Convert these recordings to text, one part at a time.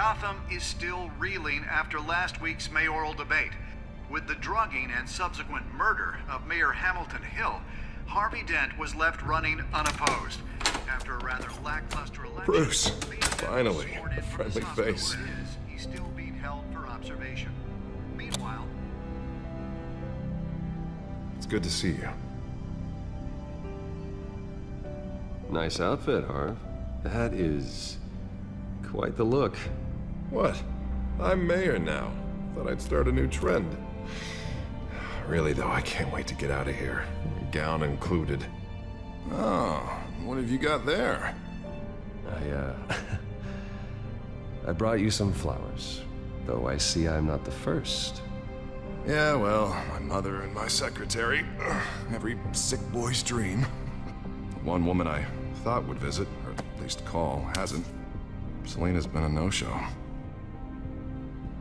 Gotham is still reeling after last week's mayoral debate. With the drugging and subsequent murder of Mayor Hamilton Hill, Harvey Dent was left running unopposed. After a rather lackluster election, Bruce, finally, a friendly face. He's still being held for observation. Meanwhile, It's good to see you. Nice outfit, Harv. That is quite the look. What? I'm mayor now. Thought I'd start a new trend. Really, though, I can't wait to get out of here. Gown included. Oh, what have you got there? I brought you some flowers. Though I see I'm not the first. Yeah, well, my mother and my secretary. Every sick boy's dream. One woman I thought would visit, or at least call, hasn't. Selena's been a no-show.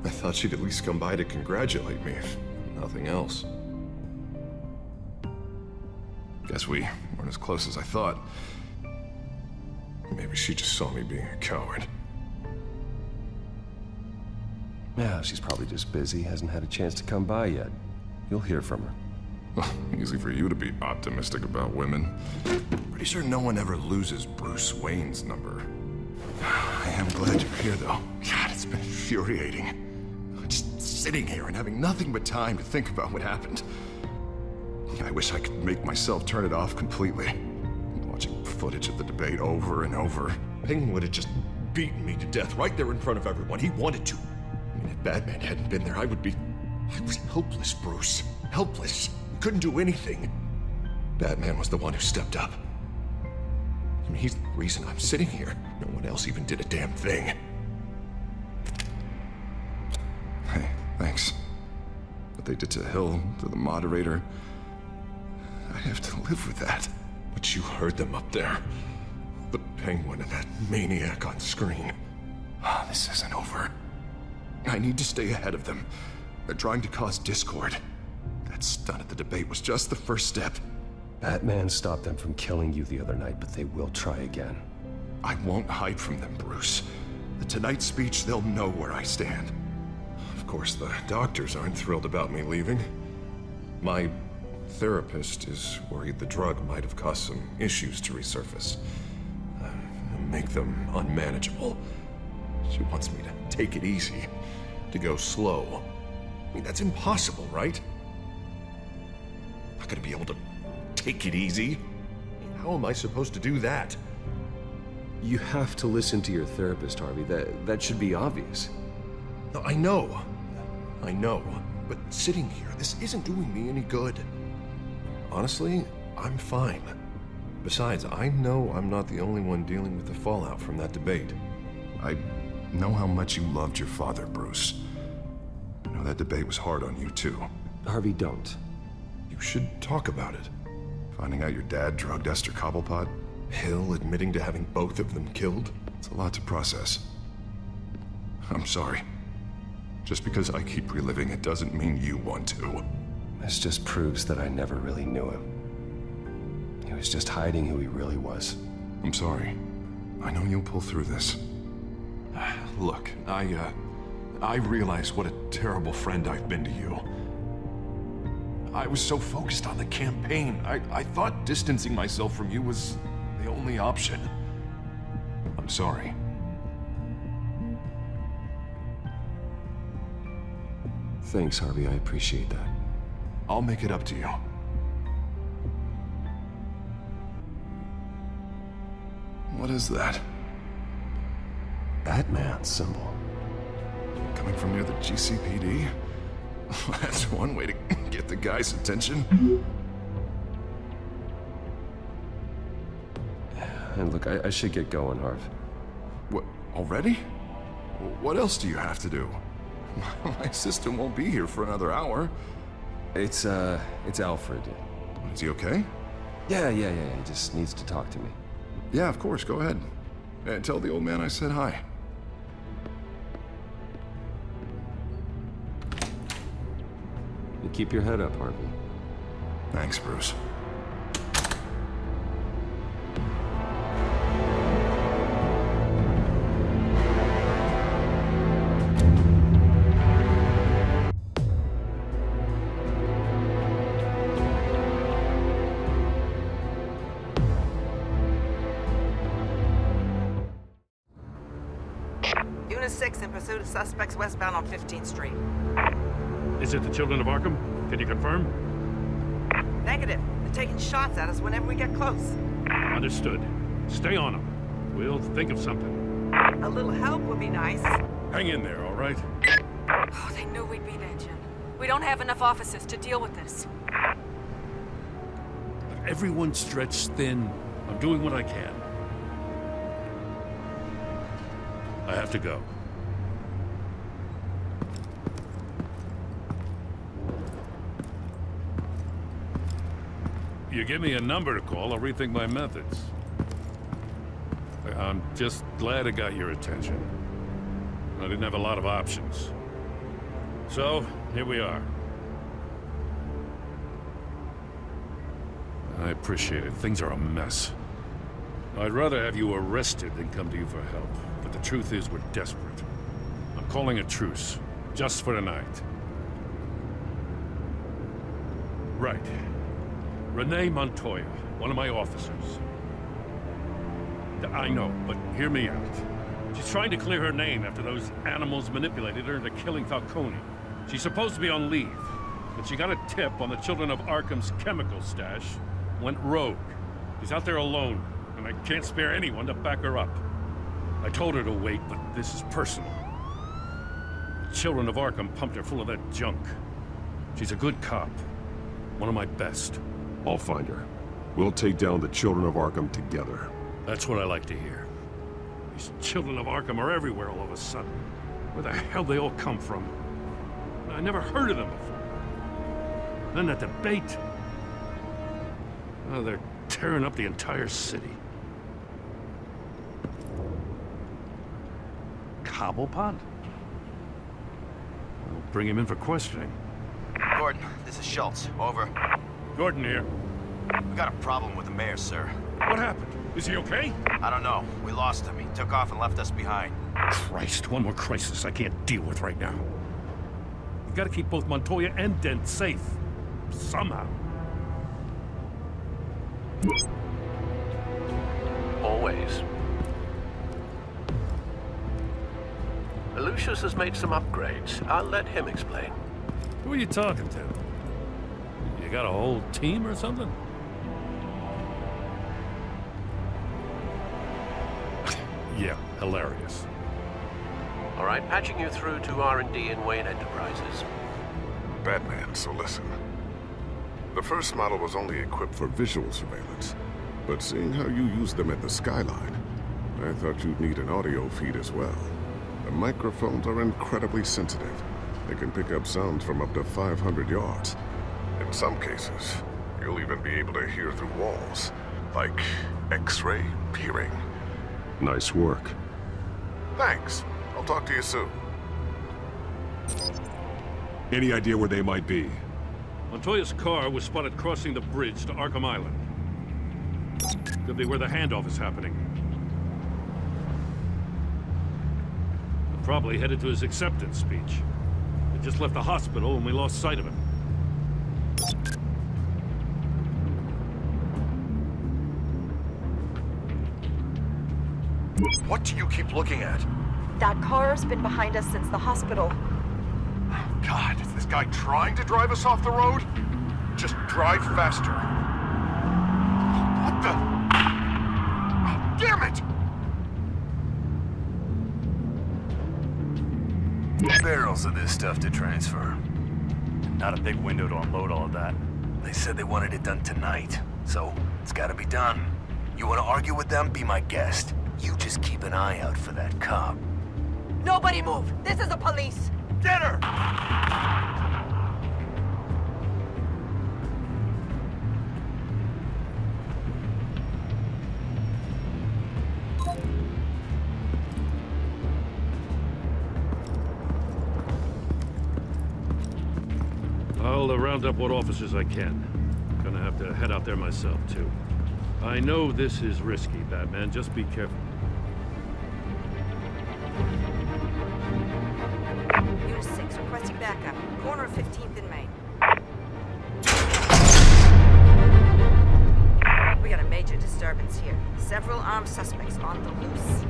I thought she'd at least come by to congratulate me, if nothing else. Guess we weren't as close as I thought. Maybe she just saw me being a coward. Yeah, she's probably just busy, hasn't had a chance to come by yet. You'll hear from her. Well, easy for you to be optimistic about women. Pretty sure no one ever loses Bruce Wayne's number. I am glad you're here, though. God, it's been infuriating. Just sitting here and having nothing but time to think about what happened. I wish I could make myself turn it off completely. Watching footage of the debate over and over. Penguin would have just beaten me to death right there in front of everyone. He wanted to. I mean, if Batman hadn't been there, I was helpless, Bruce. Helpless. Couldn't do anything. Batman was the one who stepped up. I mean, he's the reason I'm sitting here. No one else even did a damn thing. Hey, thanks. What they did to Hill, to the moderator, I have to live with that. But you heard them up there. The Penguin and that maniac on screen. This isn't over. I need to stay ahead of them. They're trying to cause discord. That stunt at the debate was just the first step. Batman stopped them from killing you the other night, but they will try again. I won't hide from them, Bruce. The Tonight speech, they'll know where I stand. Of course, the doctors aren't thrilled about me leaving. My therapist is worried the drug might have caused some issues to resurface. Make them unmanageable. She wants me to take it easy, to go slow. I mean, that's impossible, right? Not gonna be able to take it easy. How am I supposed to do that? You have to listen to your therapist, Harvey. That should be obvious. No, I know. But sitting here, this isn't doing me any good. Honestly, I'm fine. Besides, I know I'm not the only one dealing with the fallout from that debate. I know how much you loved your father, Bruce. I know that debate was hard on you, too. Harvey, don't. You should talk about it. Finding out your dad drugged Esther Cobblepot, Hill admitting to having both of them killed. It's a lot to process. I'm sorry. Just because I keep reliving it doesn't mean you want to. This just proves that I never really knew him. He was just hiding who he really was. I'm sorry. I know you'll pull through this. Look, I realize what a terrible friend I've been to you. I was so focused on the campaign. I thought distancing myself from you was the only option. I'm sorry. Thanks, Harvey. I appreciate that. I'll make it up to you. What is that? Batman symbol. Coming from near the GCPD? That's one way to get the guy's attention. And look, I should get going, Harv. What, already? What else do you have to do? My assistant won't be here for another hour. It's Alfred. Is he okay? Yeah, he just needs to talk to me. Yeah, of course, go ahead. Tell the old man I said hi. You keep your head up, Harvey. Thanks, Bruce. 6 in pursuit of suspects westbound on 15th Street. Is it the Children of Arkham? Can you confirm? Negative. They're taking shots at us whenever we get close. Understood. Stay on them. We'll think of something. A little help would be nice. Hang in there, all right? Oh, they knew we'd be there, Jim. We don't have enough officers to deal with this. Everyone's stretched thin. I'm doing what I can. I have to go. You give me a number to call, I'll rethink my methods. I'm just glad it got your attention. I didn't have a lot of options. So, here we are. I appreciate it. Things are a mess. I'd rather have you arrested than come to you for help. But the truth is, we're desperate. I'm calling a truce, just for tonight. Right. Renee Montoya, one of my officers. I know, but hear me out. She's trying to clear her name after those animals manipulated her into killing Falcone. She's supposed to be on leave, but she got a tip on the Children of Arkham's chemical stash, went rogue. She's out there alone, and I can't spare anyone to back her up. I told her to wait, but this is personal. The Children of Arkham pumped her full of that junk. She's a good cop, one of my best. I'll find her. We'll take down the Children of Arkham together. That's what I like to hear. These Children of Arkham are everywhere all of a sudden. Where the hell they all come from? I never heard of them before. Then that debate. Oh, they're tearing up the entire city. Cobblepot? I'll bring him in for questioning. Gordon, this is Schultz. Over. Gordon here. We got a problem with the mayor, sir. What happened? Is he okay? I don't know. We lost him. He took off and left us behind. Christ, one more crisis I can't deal with right now. You gotta keep both Montoya and Dent safe. Somehow. Always. Lucius has made some upgrades. I'll let him explain. Who are you talking to? You got a whole team or something? Yeah, hilarious. All right, patching you through to R&D in Wayne Enterprises. Batman, so listen. The first model was only equipped for visual surveillance, but seeing how you use them at the Skyline, I thought you'd need an audio feed as well. The microphones are incredibly sensitive. They can pick up sounds from up to 500 yards. In some cases, you'll even be able to hear through walls, like X-ray peering. Nice work. Thanks. I'll talk to you soon. Any idea where they might be? Montoya's car was spotted crossing the bridge to Arkham Island. Could be where the handoff is happening. Probably headed to his acceptance speech. He just left the hospital and we lost sight of him. What do you keep looking at? That car's been behind us since the hospital. God, is this guy trying to drive us off the road? Just drive faster. What the? Oh, damn it! Barrels of this stuff to transfer. Not a big window to unload all of that. They said they wanted it done tonight, so it's gotta be done. You wanna argue with them? Be my guest. You just keep an eye out for that cop. Nobody move! This is the police! Get her! I'll round up what officers I can. Gonna have to head out there myself, too. I know this is risky, Batman. Just be careful. Unit 6 requesting backup. Corner of 15th and Main. We got a major disturbance here. Several armed suspects on the loose.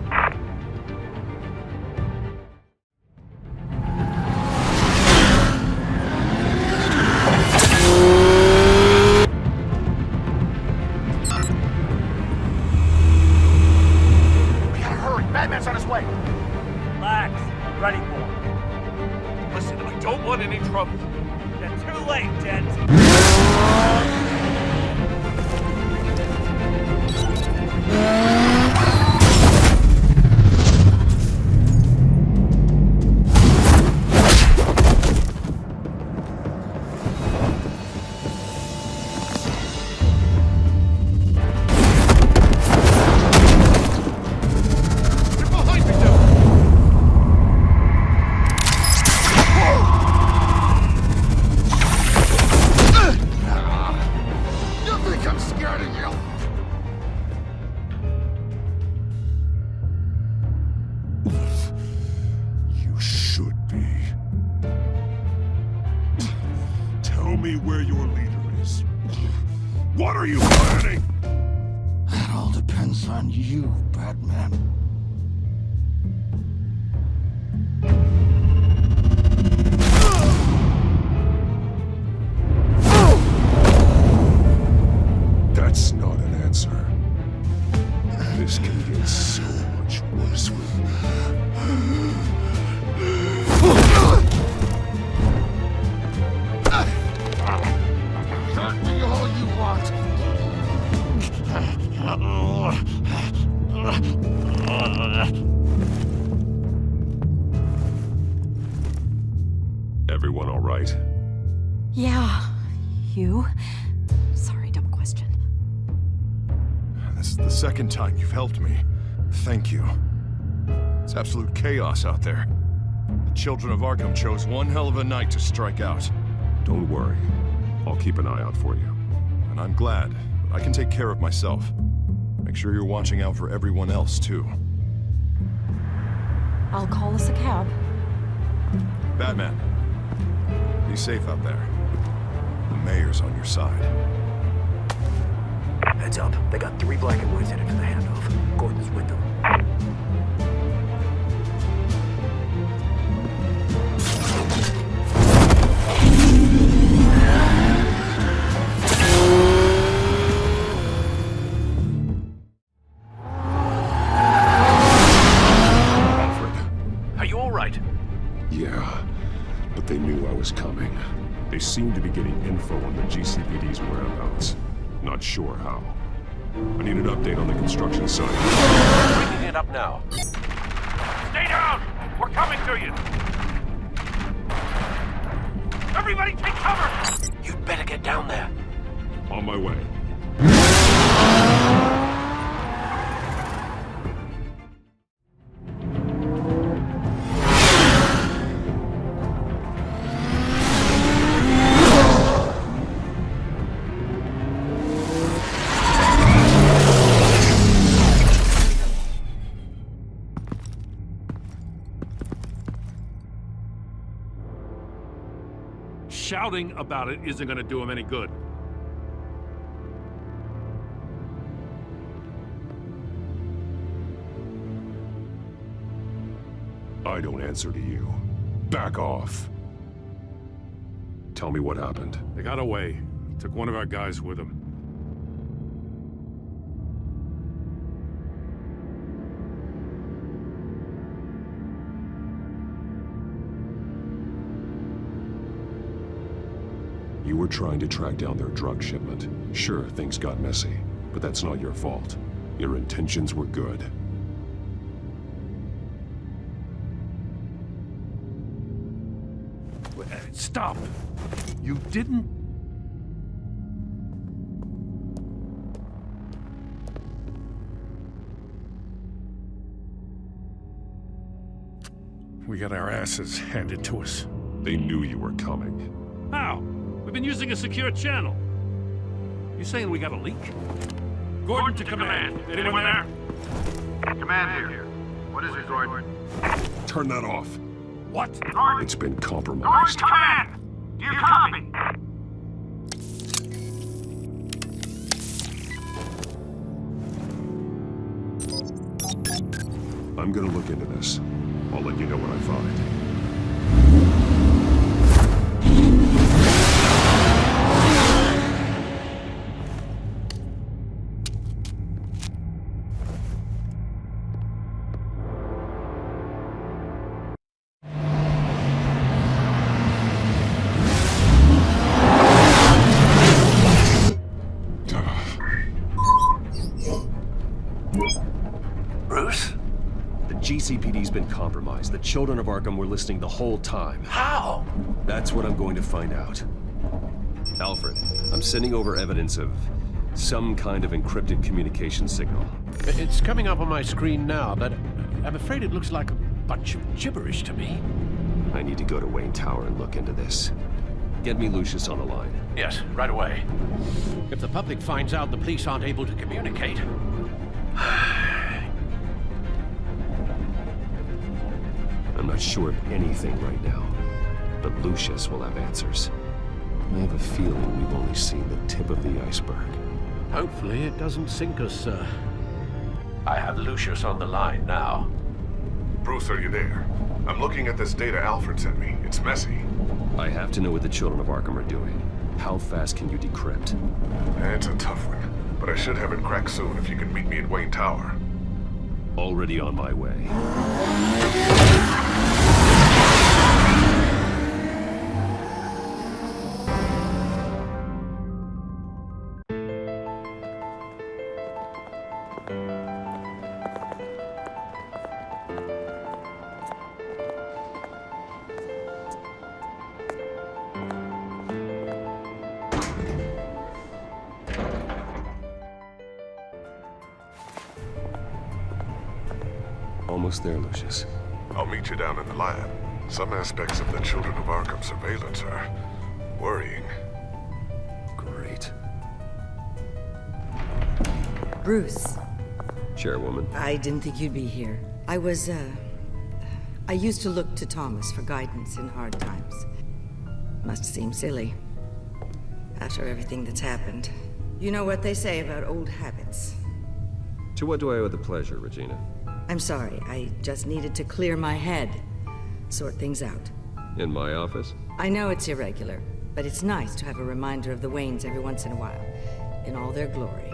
Batman's on his way. Relax. Ready for him. Listen, I don't want any trouble. You're too late, Jet. You should be. Tell me where your leader is. What are you planning? That all depends on you, Batman. That's not an answer. This can get so much worse with me. Hurt me all you want. Everyone all right? Yeah. You? Sorry, dumb question. This is the second time you've helped me. Thank you. It's absolute chaos out there. The children of Arkham chose one hell of a night to strike out. Don't worry. I'll keep an eye out for you. And I'm glad, but I can take care of myself. Make sure you're watching out for everyone else, too. I'll call us a cab. Batman, be safe out there. The mayor's on your side. Heads up. They got 3 black and whites headed for the handoff. Gordon's with them. Are you all right? Yeah, but they knew I was coming. They seem to be getting info on the GCPD's whereabouts. Not sure how. I need an update on the construction site. Bringing it up now. Stay down! We're coming to you! Everybody take cover! You'd better get down there. On my way. Shouting about it isn't going to do him any good. I don't answer to you. Back off. Tell me what happened. They got away. Took one of our guys with them. You were trying to track down their drug shipment. Sure, things got messy, but that's not your fault. Your intentions were good. Stop! You didn't... We got our asses handed to us. They knew you were coming. How? We've been using a secure channel. You saying we got a leak? Gordon to command. Anyone there? Command here. What is it, Gordon? Turn that off. What? It's been compromised. Command! Do you copy? I'm gonna look into this. I'll let you know what I find. Bruce? The GCPD's been compromised. The children of Arkham were listening the whole time. How? That's what I'm going to find out. Alfred, I'm sending over evidence of some kind of encrypted communication signal. It's coming up on my screen now, but I'm afraid it looks like a bunch of gibberish to me. I need to go to Wayne Tower and look into this. Get me Lucius on the line. Yes, right away. If the public finds out the police aren't able to communicate... I'm not sure of anything right now, but Lucius will have answers. I have a feeling we've only seen the tip of the iceberg. Hopefully it doesn't sink us, sir. I have Lucius on the line now. Bruce, are you there? I'm looking at this data Alfred sent me. It's messy. I have to know what the children of Arkham are doing. How fast can you decrypt? It's a tough one, but I should have it cracked soon if you can meet me at Wayne Tower. Already on my way. Almost there, Lucius. I'll meet you down in the lab. Some aspects of the Children of Arkham surveillance are worrying. Great. Bruce. Chairwoman. I didn't think you'd be here. I used to look to Thomas for guidance in hard times. Must seem silly. After everything that's happened. You know what they say about old habits. To what do I owe the pleasure, Regina? I'm sorry, I just needed to clear my head. Sort things out. In my office? I know it's irregular, but it's nice to have a reminder of the Waynes every once in a while. In all their glory.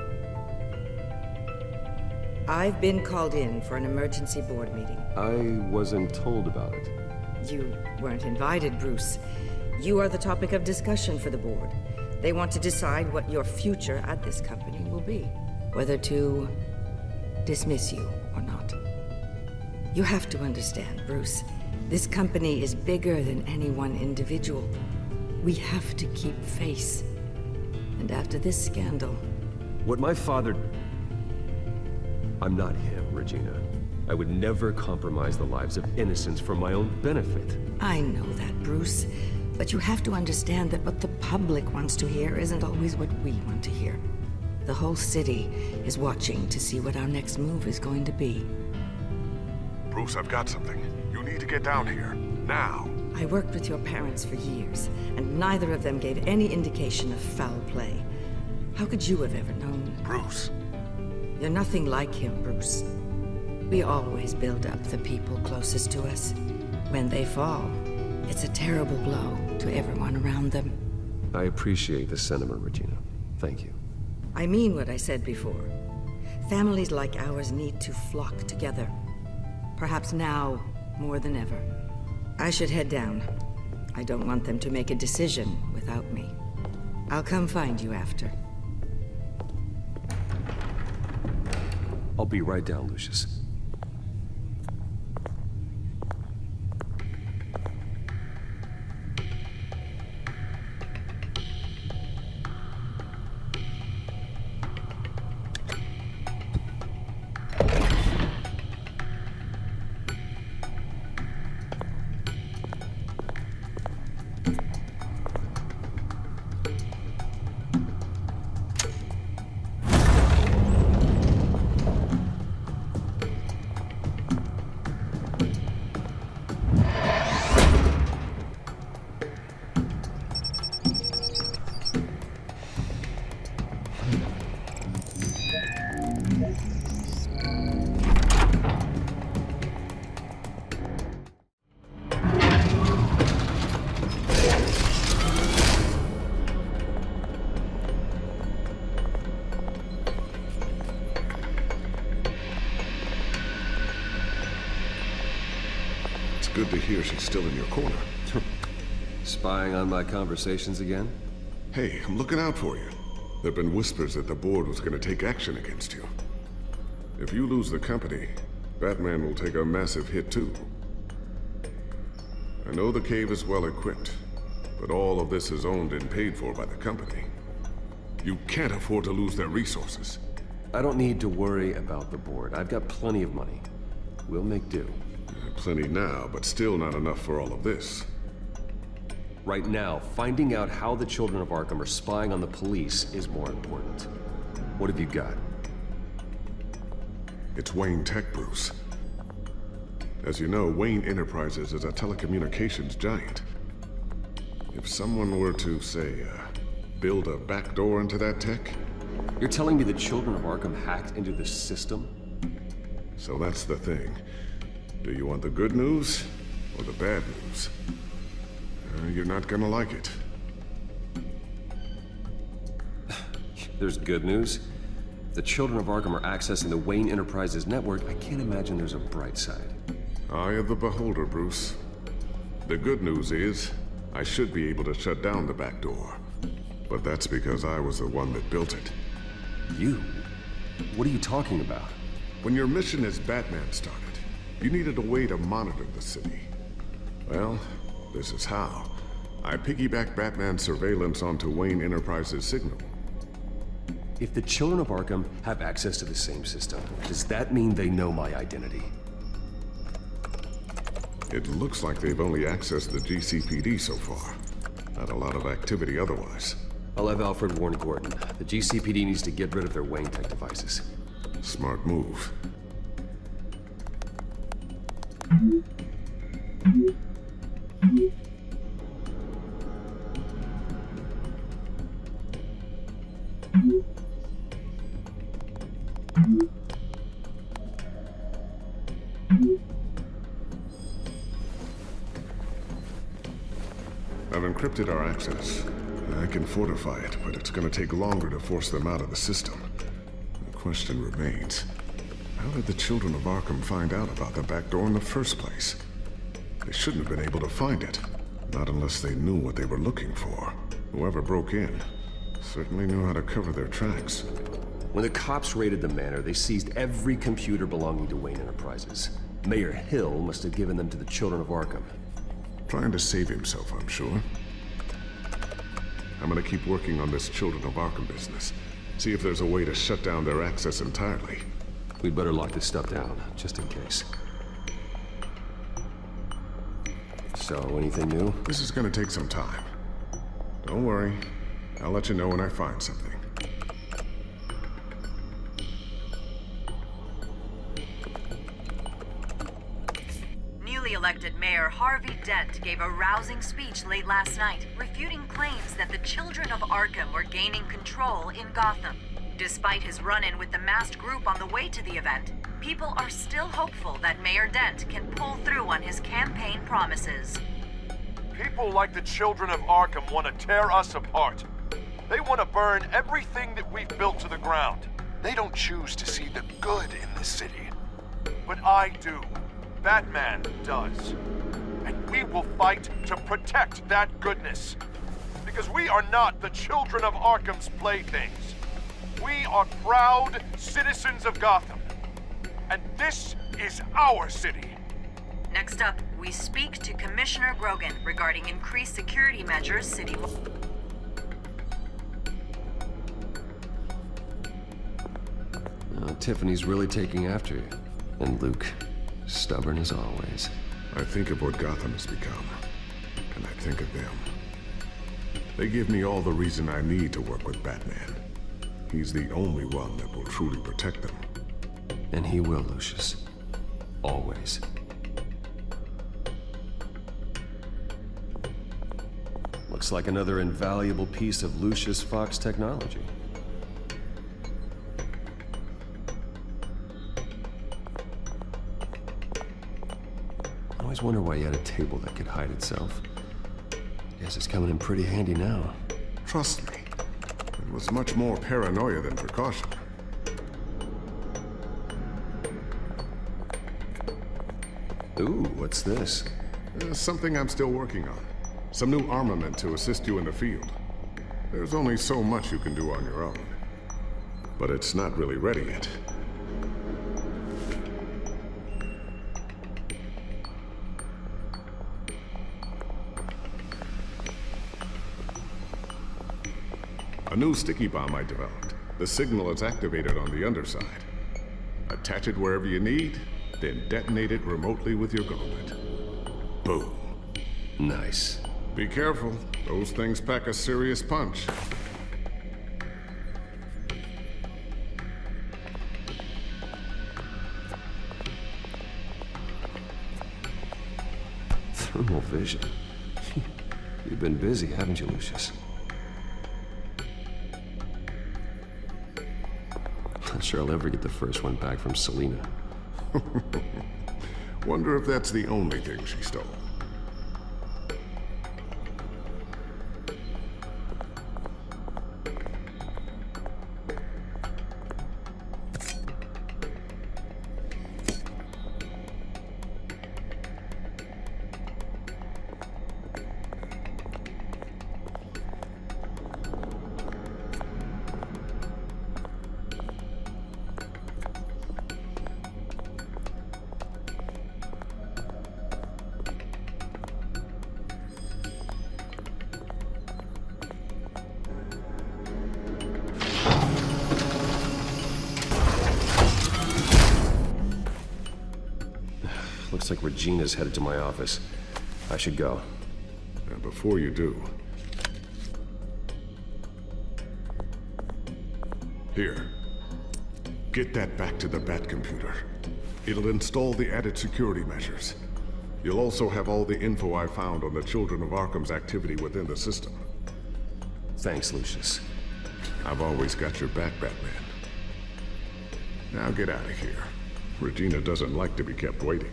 I've been called in for an emergency board meeting. I wasn't told about it. You weren't invited, Bruce. You are the topic of discussion for the board. They want to decide what your future at this company will be. Whether to dismiss you or not. You have to understand, Bruce. This company is bigger than any one individual. We have to keep face. And after this scandal... What my father... I'm not him, Regina. I would never compromise the lives of innocents for my own benefit. I know that, Bruce. But you have to understand that what the public wants to hear isn't always what we want to hear. The whole city is watching to see what our next move is going to be. Bruce, I've got something. You need to get down here. Now. I worked with your parents for years, and neither of them gave any indication of foul play. How could you have ever known? Bruce. You're nothing like him, Bruce. We always build up the people closest to us. When they fall, it's a terrible blow to everyone around them. I appreciate the sentiment, Regina. Thank you. I mean what I said before. Families like ours need to flock together. Perhaps now more than ever. I should head down. I don't want them to make a decision without me. I'll come find you after. I'll be right down, Lucius. Good to hear she's still in your corner. Spying on my conversations again? Hey, I'm looking out for you. There've been whispers that the board was going to take action against you. If you lose the company, Batman will take a massive hit too. I know the cave is well equipped, but all of this is owned and paid for by the company. You can't afford to lose their resources. I don't need to worry about the board. I've got plenty of money. We'll make do. Plenty now, but still not enough for all of this. Right now, finding out how the children of Arkham are spying on the police is more important. What have you got? It's Wayne Tech, Bruce. As you know, Wayne Enterprises is a telecommunications giant. If someone were to, say, build a backdoor into that tech... You're telling me the children of Arkham hacked into the system? So that's the thing. Do you want the good news or the bad news? You're not gonna like it. There's good news. If the children of Arkham are accessing the Wayne Enterprises network, I can't imagine there's a bright side. Eye of the beholder, Bruce. The good news is, I should be able to shut down the back door. But that's because I was the one that built it. You? What are you talking about? When your mission as Batman started, you needed a way to monitor the city. Well, this is how. I piggybacked Batman's surveillance onto Wayne Enterprises' signal. If the children of Arkham have access to the same system, does that mean they know my identity? It looks like they've only accessed the GCPD so far. Not a lot of activity otherwise. I'll have Alfred warn Gordon. The GCPD needs to get rid of their Wayne Tech devices. Smart move. I've encrypted our access. I can fortify it, but it's gonna take longer to force them out of the system. The question remains, how did the children of Arkham find out about the back door in the first place? They shouldn't have been able to find it. Not unless they knew what they were looking for. Whoever broke in certainly knew how to cover their tracks. When the cops raided the manor, they seized every computer belonging to Wayne Enterprises. Mayor Hill must have given them to the children of Arkham. Trying to save himself, I'm sure. I'm gonna keep working on this Children of Arkham business. See if there's a way to shut down their access entirely. We'd better lock this stuff down, just in case. So, anything new? This is gonna take some time. Don't worry. I'll let you know when I find something. Newly elected Mayor Harvey Dent gave a rousing speech late last night, refuting claims that the children of Arkham were gaining control in Gotham. Despite his run-in with the masked group on the way to the event, people are still hopeful that Mayor Dent can pull through on his campaign promises. People like the children of Arkham want to tear us apart. They want to burn everything that we've built to the ground. They don't choose to see the good in the city. But I do. Batman does. And we will fight to protect that goodness. Because we are not the children of Arkham's playthings. We are proud citizens of Gotham. And this is our city. Next up, we speak to Commissioner Grogan regarding increased security measures citywide. Tiffany's really taking after you. And Luke, stubborn as always. I think of what Gotham has become, and I think of them. They give me all the reason I need to work with Batman. He's the only one that will truly protect them. And he will, Lucius. Always. Looks like another invaluable piece of Lucius Fox technology. I always wonder why you had a table that could hide itself. Guess it's coming in pretty handy now. Trust me, it was much more paranoia than precaution. Ooh, what's this? Something I'm still working on. Some new armament to assist you in the field. There's only so much you can do on your own. But it's not really ready yet. new sticky bomb I developed. The signal is activated on the underside. Attach it wherever you need, then detonate it remotely with your gauntlet. Boom. Nice. Be careful. Those things pack a serious punch. Thermal vision. You've been busy, haven't you, Lucius? Not sure I'll ever get the first one back from Selena. Wonder if that's the only thing she stole. Looks like Regina's headed to my office. I should go. And before you do... Here. Get that back to the Bat computer. It'll install the added security measures. You'll also have all the info I found on the Children of Arkham's activity within the system. Thanks, Lucius. I've always got your back, Batman. Now get out of here. Regina doesn't like to be kept waiting.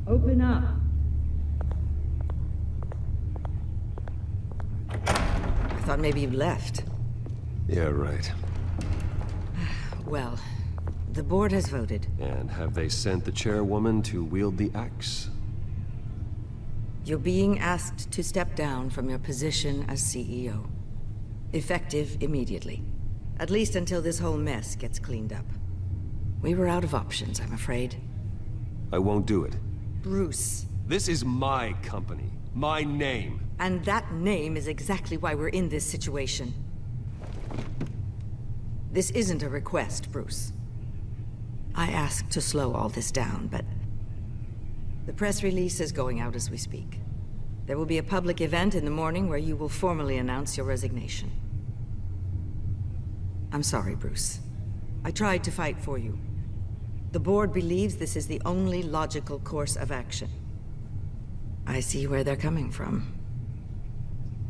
Open up. I thought maybe you left. Yeah, right. Well, the board has voted. And have they sent the chairwoman to wield the axe? You're being asked to step down from your position as CEO. Effective immediately. At least until this whole mess gets cleaned up. We were out of options, I'm afraid. I won't do it. Bruce. This is my company. My name. And that name is exactly why we're in this situation. This isn't a request, Bruce. I asked to slow all this down, but... the press release is going out as we speak. There will be a public event in the morning where you will formally announce your resignation. I'm sorry, Bruce. I tried to fight for you. The board believes this is the only logical course of action. I see where they're coming from.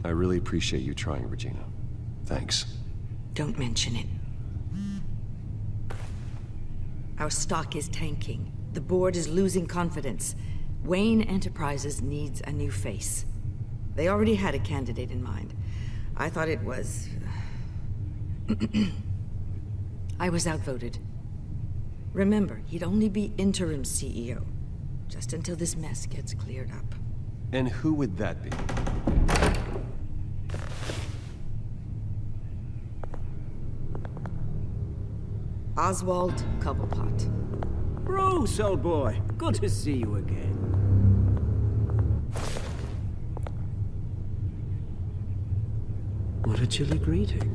I really appreciate you trying, Regina. Thanks. Don't mention it. Our stock is tanking. The board is losing confidence. Wayne Enterprises needs a new face. They already had a candidate in mind. I thought it was... I was outvoted. Remember, he'd only be interim CEO, just until this mess gets cleared up. And who would that be? Oswald Cobblepot. Bruce, old boy. Good to see you again. What a chilly greeting.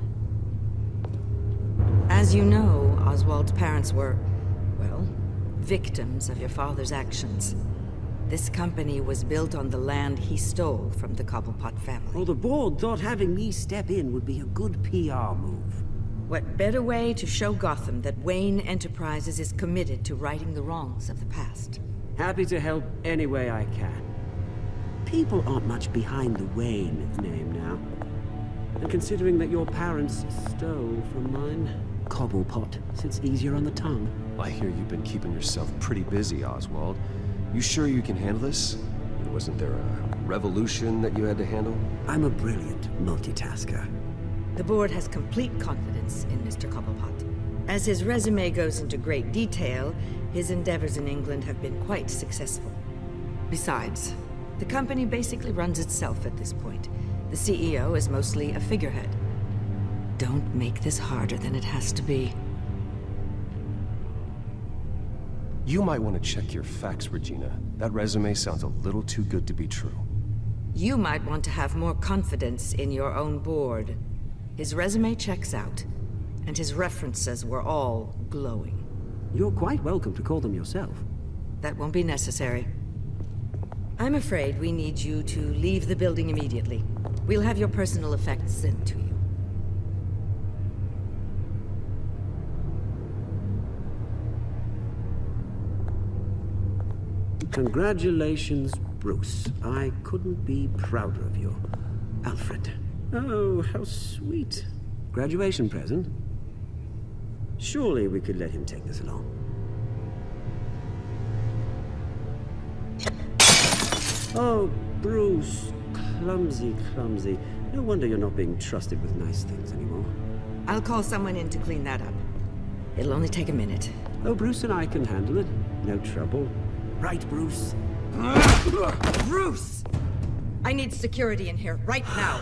As you know, Oswald's parents were, well, victims of your father's actions. This company was built on the land he stole from the Cobblepot family. Well, the board thought having me step in would be a good PR move. What better way to show Gotham that Wayne Enterprises is committed to righting the wrongs of the past? Happy to help any way I can. People aren't much behind the Wayne name now. And considering that your parents stole from mine... Cobblepot sits easier on the tongue. I hear you've been keeping yourself pretty busy, Oswald. You sure you can handle this? Wasn't there a revolution that you had to handle? I'm a brilliant multitasker. The board has complete confidence in Mr. Cobblepot. As his resume goes into great detail, his endeavors in England have been quite successful. Besides, the company basically runs itself at this point. The CEO is mostly a figurehead. Don't make this harder than it has to be. You might want to check your facts, Regina. That resume sounds a little too good to be true. You might want to have more confidence in your own board. His resume checks out, and his references were all glowing. You're quite welcome to call them yourself. That won't be necessary. I'm afraid we need you to leave the building immediately. We'll have your personal effects sent to you. Congratulations, Bruce. I couldn't be prouder of you. Alfred. Oh, how sweet. Graduation present? Surely we could let him take this along. Oh, Bruce. Clumsy, clumsy. No wonder you're not being trusted with nice things anymore. I'll call someone in to clean that up. It'll only take a minute. Oh, Bruce and I can handle it. No trouble. Right, Bruce? Bruce! I need security in here, right now.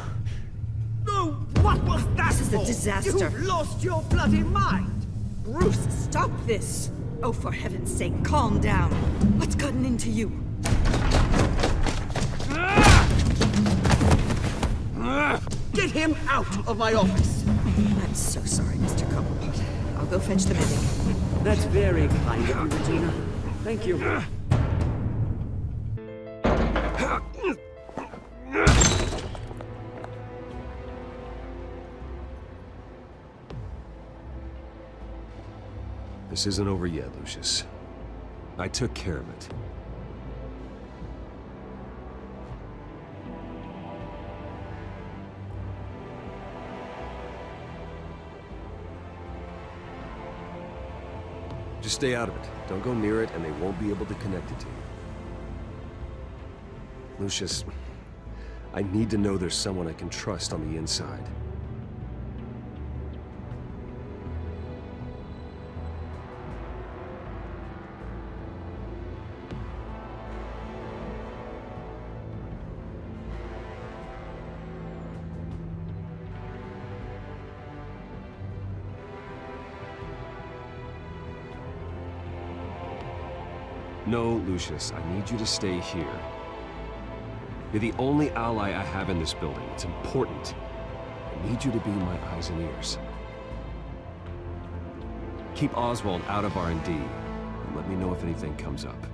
No, what was that? This is a disaster. You've lost your bloody mind! Bruce, stop this! Oh, for heaven's sake, calm down. What's gotten into you? Get him out of my office! I'm so sorry, Mr. Cobblepot. I'll go fetch the medic. That's very kind of you, Regina. Thank you. This isn't over yet, Lucius. I took care of it. Just stay out of it. Don't go near it, and they won't be able to connect it to you. Lucius, I need to know there's someone I can trust on the inside. No, Lucius, I need you to stay here. You're the only ally I have in this building. It's important. I need you to be my eyes and ears. Keep Oswald out of R&D, and let me know if anything comes up.